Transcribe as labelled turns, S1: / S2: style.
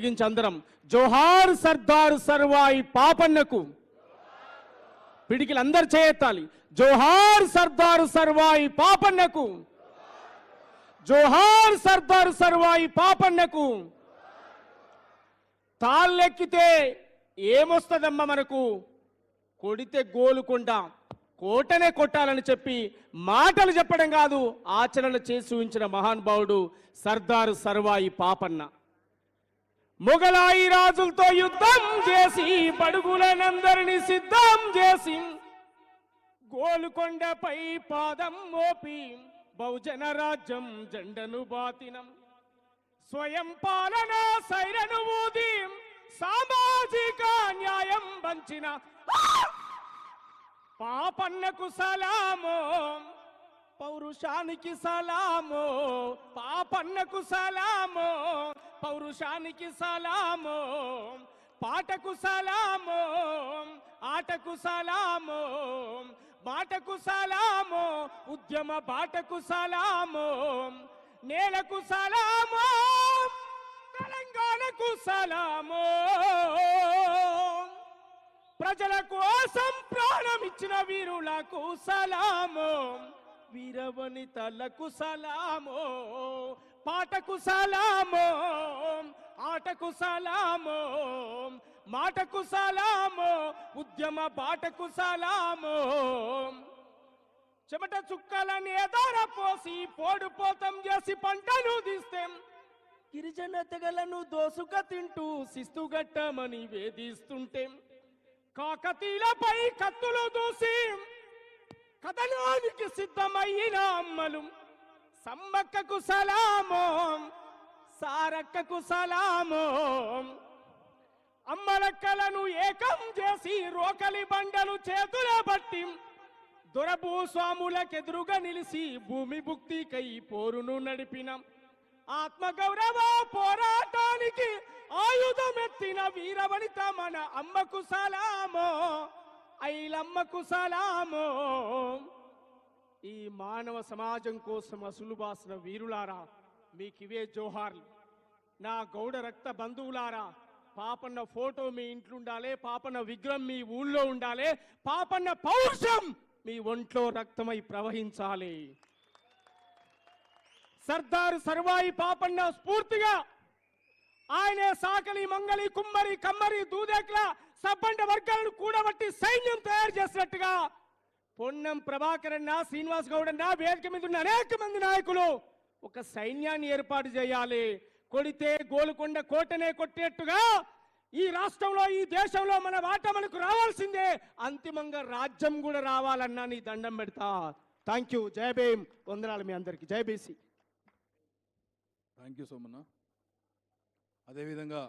S1: అందరం జోహార్ సర్దార్ సర్వాయి పాపన్నకు పిడికిలు అందరు చేయెత్తాలి. జోహార్ సర్దార్ సర్వాయి పాపన్నకు, జోహార్ సర్దార్ సర్వాయి పాపన్నకు. తాళ్ళెక్కితే ఏమొస్తుందమ్మా మనకు? కొడితే గోలుకొండ కోటనే కొట్టాలని చెప్పి మాటలు చెప్పడం కాదు, ఆచరణలు చేసి చూపించిన మహానుభావుడు సర్దార్ సర్వాయి పాపన్న. మొగలాయి రాజులతో యుద్ధం చేసి బడుగులనందరినీ సిద్ధం చేసి గోలుకొండపై పాదం మోపి బహుజన రాజ్యం జెండను బాతినం. స్వయం పాలన సైరను ఊది సామాజిక న్యాయం వంచిన పాపన్నకు సలామో, పౌరుషానికి సలామో, పాపన్నకు సలామో, పౌరుషానికి సలామో, పాటకు సలామో, ఆటకు సలామో, బాటకు సలామో, ఉద్యమ బాటకు సలామో, నేలకు సలామో, తెలంగాణకు సలామో, ప్రజల కోసం ప్రాణమిచ్చిన వీరులకు సలామో, వీరవనితలకు సలామో, పాటకు సలామో, ఆటకు సలామో, మాటకు సలామో, ఉద్యమ బాటకు సలామో. చెమట చుక్కలని ఎదార పోసి పోడుపోతం చేసి పంటను తీస్తే గిరిజన తెగలను దోసుక తింటూ శిస్తుగట్టమని వేధిస్తుంటే కాకతీలపై కత్తులు దూసి కథనానికి సిద్ధమైన అమ్మలు సమ్మక్కకు సలామో, సారక్కకు సలామో. అమ్మలక్కలను ఏకం చేసి రోకలి బండలు చేతుల బట్టి దొరభూస్వాములకెదురుగా నిలిచి భూమి భుక్తికై పోరును నడిపిన ఆత్మగౌరవ పోరాటానికి ఆయుధమెత్తిన వీరవనిత మన అమ్మకు సలామో, ఐలమ్మకు సలామో. ఈ మానవ సమాజం కోసం అసులు బాసిన వీరులారా, మీకివే జోహార్లు. నా గౌడ రక్త బంధువులారా, పాపన్న ఫోటో మీ ఇంట్లో ఉండాలి, పాపన్న విగ్రహం మీ ఊళ్ళో ఉండాలి, పాపన్న పౌరుషం మీ ఒంట్లో రక్తమై ప్రవహించాలి. సర్దార్ సర్వాయి పాపన్న స్ఫూర్తిగా ఆయనే సాకలి మంగలి కుమ్మరి కమ్మరి దూదేక్ల సబ్బండ వర్గాలను కూడబట్టి సైన్యం తయారు చేసినట్టుగా పొన్నం ప్రభాకరన్న, శ్రీనివాస్ గౌడన్న, వేదిక మీద ఉన్న అనేక మంది నాయకులు ఒక సైన్యాన్ని ఏర్పాటు చేయాలి. కొడితే గోలుకొండ కోటనే కొట్టేట్టుగా ఈ రాష్ట్రంలో, ఈ దేశంలో మన వాట మనకు రావాల్సిందే. అంతిమంగా రాజ్యం కూడా రావాలన్నా నీ దండం పెడతా. Thank you. జై భీమ్. వందనాలు మీ అందరికి. జై బీసీ.
S2: Thank you Somanna. అదేవిధంగా